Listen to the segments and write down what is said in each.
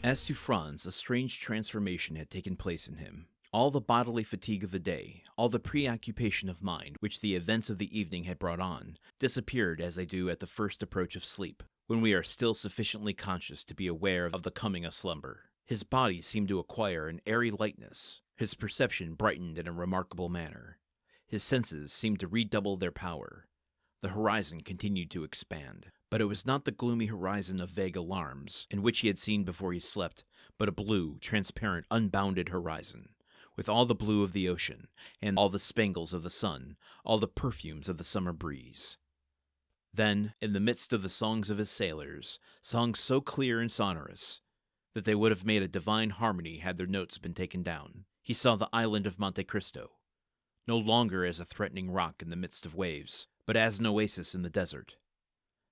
As to Franz, a strange transformation had taken place in him. All the bodily fatigue of the day, all the preoccupation of mind which the events of the evening had brought on, disappeared as they do at the first approach of sleep, when we are still sufficiently conscious to be aware of the coming of slumber. His body seemed to acquire an airy lightness. His perception brightened in a remarkable manner. His senses seemed to redouble their power. The horizon continued to expand, but it was not the gloomy horizon of vague alarms, in which he had seen before he slept, but a blue, transparent, unbounded horizon, with all the blue of the ocean, and all the spangles of the sun, all the perfumes of the summer breeze. Then, in the midst of the songs of his sailors, songs so clear and sonorous that they would have made a divine harmony had their notes been taken down, he saw the island of Monte Cristo, no longer as a threatening rock in the midst of waves, but as an oasis in the desert.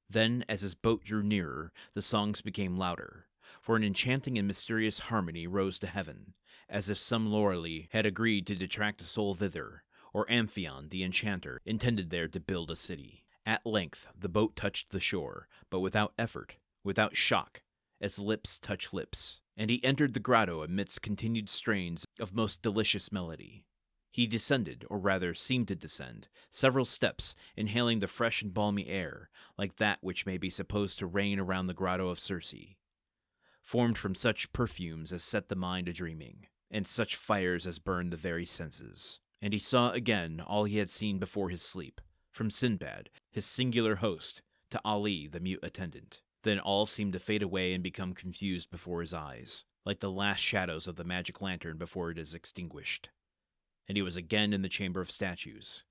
Then, as his boat drew nearer, the songs became louder, for an enchanting and mysterious harmony rose to heaven, as if some Lorelei had agreed to detract a soul thither, or Amphion, the enchanter, intended there to build a city. At length the boat touched the shore, but without effort, without shock, as lips touch lips, and he entered the grotto amidst continued strains of most delicious melody. He descended, or rather seemed to descend, several steps, inhaling the fresh and balmy air, like that which may be supposed to reign around the grotto of Circe, formed from such perfumes as set the mind a-dreaming, and such fires as burn the very senses. And he saw again all he had seen before his sleep, from Sinbad, his singular host, to Ali, the mute attendant. Then all seemed to fade away and become confused before his eyes, like the last shadows of the magic lantern before it is extinguished. And he was again in the chamber of statues,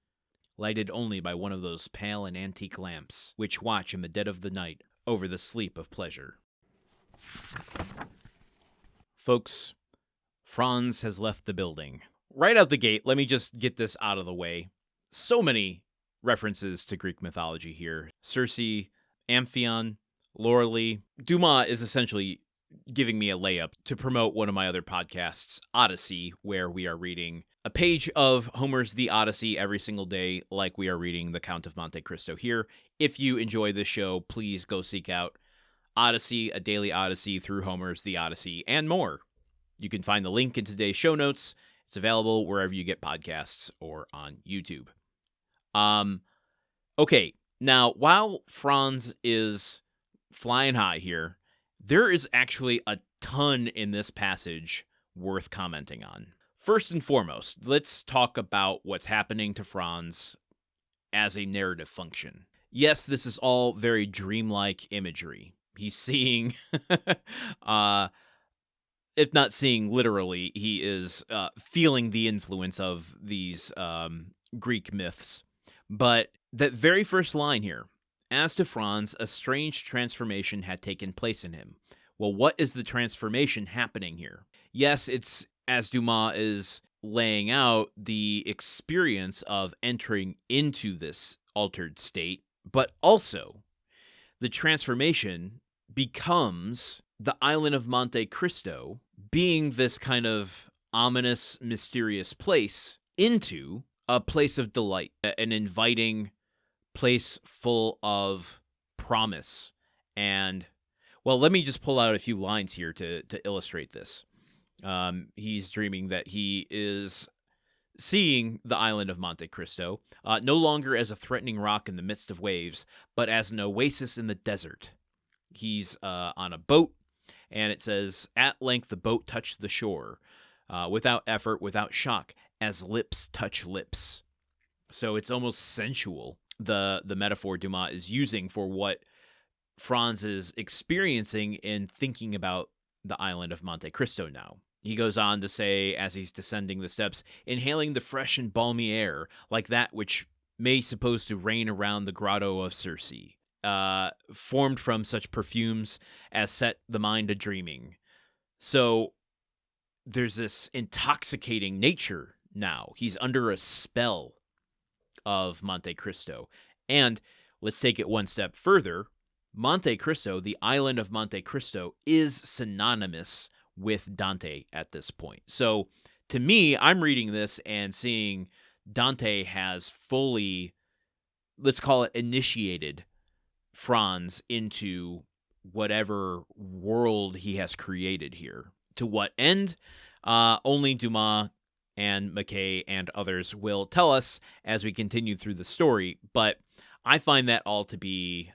lighted only by one of those pale and antique lamps which watch in the dead of the night over the sleep of pleasure. Folks, Franz has left the building. Right out the gate, let me just get this out of the way. So many references to Greek mythology here. Circe, Amphion, Lorelei. Dumas is essentially giving me a layup to promote one of my other podcasts, Odyssey, where we are reading a page of Homer's The Odyssey every single day, like we are reading The Count of Monte Cristo here. If you enjoy this show, please go seek out Odyssey, a daily Odyssey through Homer's The Odyssey, and more. You can find the link in today's show notes. It's available wherever you get podcasts or on YouTube. Okay, now, while Franz is flying high here, there is actually a ton in this passage worth commenting on. First and foremost, let's talk about what's happening to Franz as a narrative function. Yes, this is all very dreamlike imagery. He's seeing, if not seeing literally, he is feeling the influence of these Greek myths. But that very first line here, as to Franz, a strange transformation had taken place in him. Well, what is the transformation happening here? Yes, it's, as Dumas is laying out, the experience of entering into this altered state, but also the transformation becomes the island of Monte Cristo being this kind of ominous, mysterious place into a place of delight, an inviting place full of promise. And, well, let me just pull out a few lines here to illustrate this. He's dreaming that he is seeing the island of Monte Cristo, no longer as a threatening rock in the midst of waves, but as an oasis in the desert. He's on a boat, and it says, at length the boat touched the shore, without effort, without shock, as lips touch lips. So it's almost sensual, the metaphor Dumas is using for what Franz is experiencing in thinking about the island of Monte Cristo now. He goes on to say, as he's descending the steps, inhaling the fresh and balmy air, like that which may supposed to reign around the grotto of Circe, formed from such perfumes as set the mind a-dreaming. So there's this intoxicating nature now. He's under a spell of Monte Cristo. And let's take it one step further. Monte Cristo, the island of Monte Cristo, is synonymous with Dante at this point. So to me, I'm reading this and seeing Dante has fully, let's call it, initiated Franz into whatever world he has created here. To what end? Only Dumas and McKay and others will tell us as we continue through the story, but I find that all to be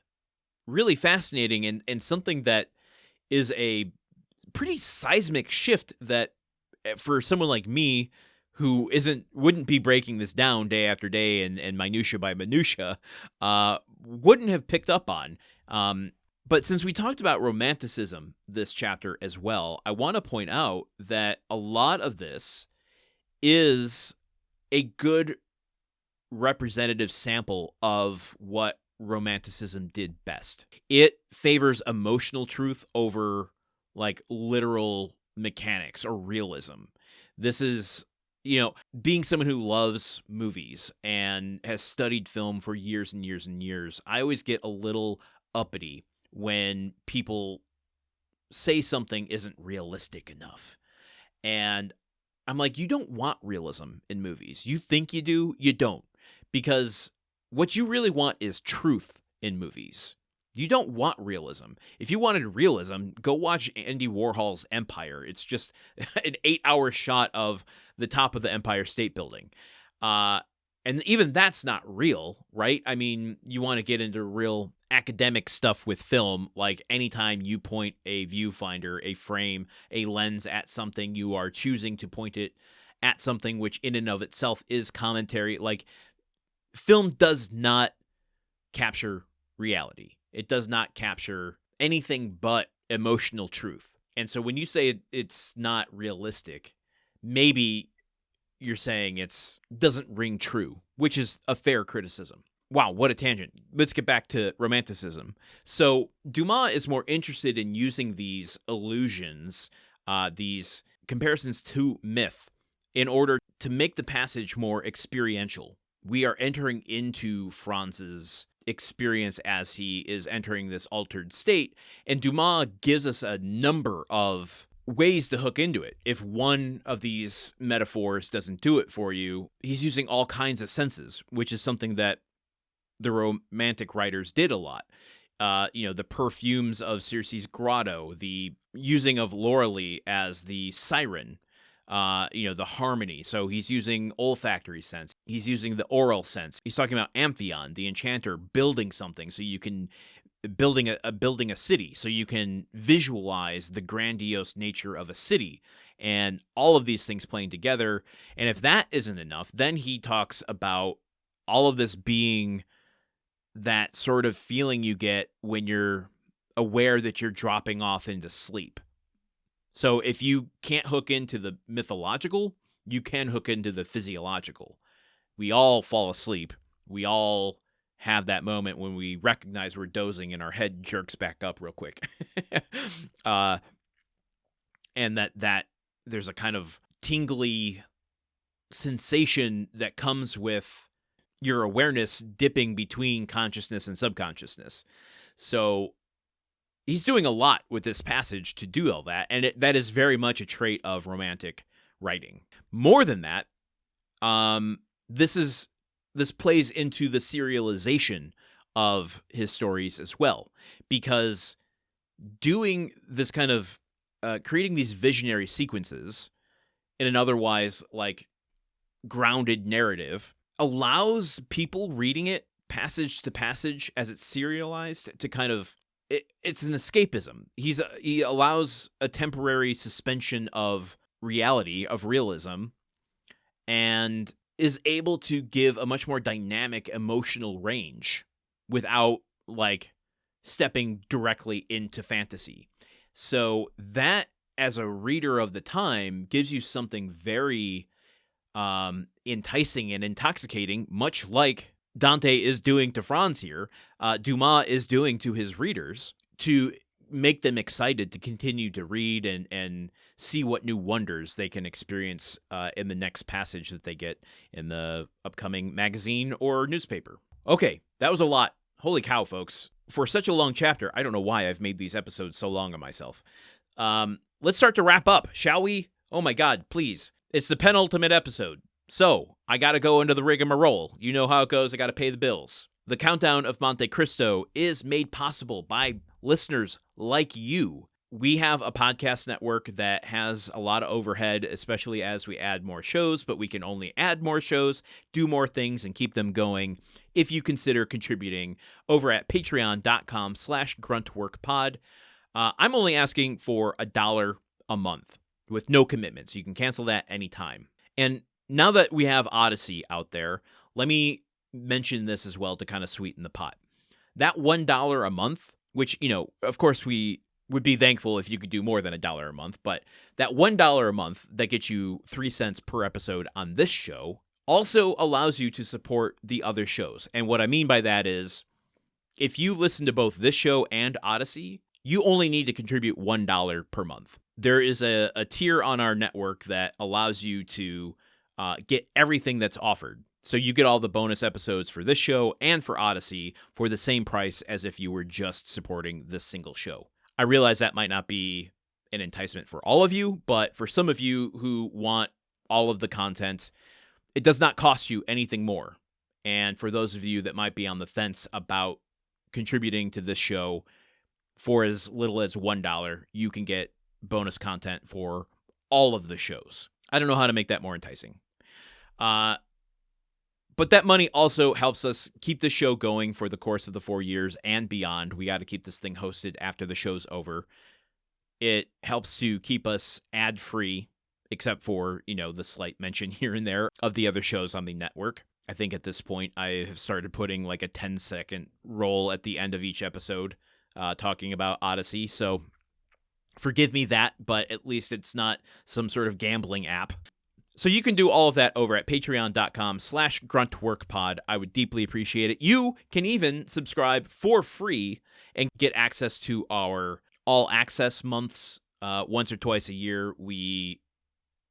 really fascinating and something that is a pretty seismic shift that for someone like me who wouldn't be breaking this down day after day and minutia by minutia, wouldn't have picked up on. But since we talked about romanticism this chapter as well, I want to point out that a lot of this is a good representative sample of what romanticism did best. It favors emotional truth over like literal mechanics or realism. This is, being someone who loves movies and has studied film for years and years and years, I always get a little uppity when people say something isn't realistic enough. And I'm like, you don't want realism in movies. You think you do, you don't. Because what you really want is truth in movies. You don't want realism. If you wanted realism, go watch Andy Warhol's Empire. It's just an 8-hour shot of the top of the Empire State Building. And even that's not real, right? I mean, you want to get into real academic stuff with film, like anytime you point a viewfinder, a frame, a lens at something, you are choosing to point it at something which in and of itself is commentary. Like, film does not capture reality. It does not capture anything but emotional truth. And so when you say it's not realistic, maybe you're saying it doesn't ring true, which is a fair criticism. Wow, what a tangent. Let's get back to romanticism. So Dumas is more interested in using these illusions, these comparisons to myth, in order to make the passage more experiential. We are entering into Franz's experience as he is entering this altered state, and Dumas gives us a number of ways to hook into it. If one of these metaphors doesn't do it for you, he's using all kinds of senses, which is something that the Romantic writers did a lot. The perfumes of Circe's grotto, the using of Lorelei as the siren, the harmony. So he's using olfactory sense. He's using the oral sense. He's talking about Amphion, the enchanter, building something so you can building a city, so you can visualize the grandiose nature of a city, and all of these things playing together. And if that isn't enough, then he talks about all of this being that sort of feeling you get when you're aware that you're dropping off into sleep. So if you can't hook into the mythological, you can hook into the physiological. We all fall asleep. We all have that moment when we recognize we're dozing and our head jerks back up real quick. And that there's a kind of tingly sensation that comes with your awareness dipping between consciousness and subconsciousness. So he's doing a lot with this passage to do all that, and that is very much a trait of Romantic writing. More than that, this plays into the serialization of his stories as well, because doing this kind of creating these visionary sequences in an otherwise like grounded narrative allows people reading it passage to passage as it's serialized to kind of it's an escapism. He allows a temporary suspension of reality, of realism, and is able to give a much more dynamic emotional range without like stepping directly into fantasy. So that, as a reader of the time, gives you something very enticing and intoxicating, much like Dante is doing to Franz here, Dumas is doing to his readers, to make them excited to continue to read and see what new wonders they can experience in the next passage that they get in the upcoming magazine or newspaper. Okay, that was a lot. Holy cow, folks. For such a long chapter, I don't know why I've made these episodes so long on myself. Let's start to wrap up, shall we? Oh my God, please. It's the penultimate episode. So, I gotta go into the rigmarole. You know how it goes, I gotta pay the bills. The countdown of Monte Cristo is made possible by listeners like you. We have a podcast network that has a lot of overhead, especially as we add more shows, but we can only add more shows, do more things, and keep them going if you consider contributing over at patreon.com/gruntworkpod. I'm only asking for $1 a month with no commitments. You can cancel that anytime. And now that we have Odyssey out there, let me mention this as well to kind of sweeten the pot. That $1 a month, which, of course we would be thankful if you could do more than $1 a month, but that $1 a month that gets you 3 cents per episode on this show also allows you to support the other shows. And what I mean by that is, if you listen to both this show and Odyssey, you only need to contribute $1 per month. There is a tier on our network that allows you to get everything that's offered. So you get all the bonus episodes for this show and for Odyssey for the same price as if you were just supporting this single show. I realize that might not be an enticement for all of you, but for some of you who want all of the content, it does not cost you anything more. And for those of you that might be on the fence about contributing to this show, for as little as $1, you can get bonus content for all of the shows. I don't know how to make that more enticing. But that money also helps us keep the show going for the course of the 4 years and beyond. We got to keep this thing hosted after the show's over. It helps to keep us ad-free, except for, the slight mention here and there of the other shows on the network. I think at this point I have started putting like a 10-second roll at the end of each episode talking about Odyssey. So forgive me that, but at least it's not some sort of gambling app. So you can do all of that over at patreon.com/gruntworkpod. I would deeply appreciate it. You can even subscribe for free and get access to our all access months. Once or twice a year, we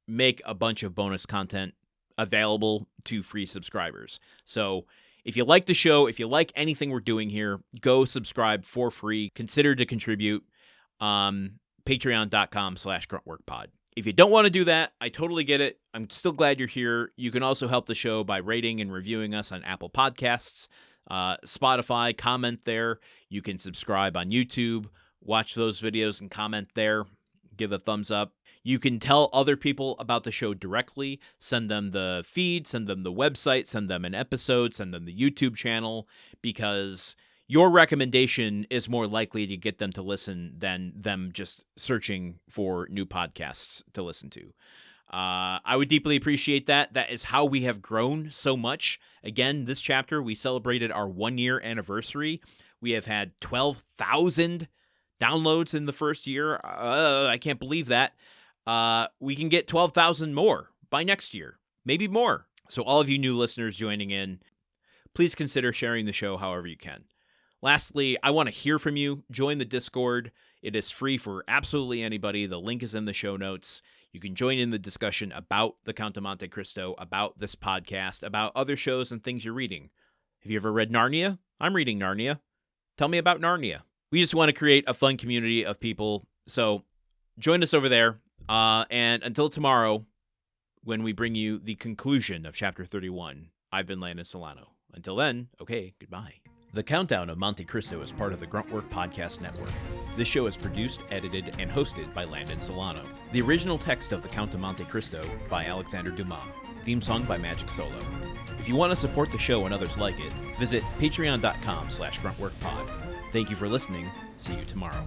make a bunch of bonus content available to free subscribers. So if you like the show, if you like anything we're doing here, go subscribe for free. Consider to contribute. Patreon.com/gruntworkpod. If you don't want to do that, I totally get it. I'm still glad you're here. You can also help the show by rating and reviewing us on Apple Podcasts, Spotify, comment there. You can subscribe on YouTube, watch those videos and comment there. Give a thumbs up. You can tell other people about the show directly. Send them the feed, send them the website, send them an episode, send them the YouTube channel, because your recommendation is more likely to get them to listen than them just searching for new podcasts to listen to. I would deeply appreciate that. That is how we have grown so much. Again, this chapter, we celebrated our 1-year anniversary. We have had 12,000 downloads in the first year. I can't believe that. We can get 12,000 more by next year, maybe more. So all of you new listeners joining in, please consider sharing the show however you can. Lastly, I want to hear from you. Join the Discord. It is free for absolutely anybody. The link is in the show notes. You can join in the discussion about the Count of Monte Cristo, about this podcast, about other shows and things you're reading. Have you ever read Narnia? I'm reading Narnia. Tell me about Narnia. We just want to create a fun community of people. So join us over there. And until tomorrow, when we bring you the conclusion of Chapter 31, I've been Landon Solano. Until then, okay, goodbye. The Countdown of Monte Cristo is part of the Gruntwork Podcast Network. This show is produced, edited, and hosted by Landon Solano. The original text of The Count of Monte Cristo by Alexander Dumas. Theme song by Magic Solo. If you want to support the show and others like it, visit patreon.com/gruntworkpod. Thank you for listening. See you tomorrow.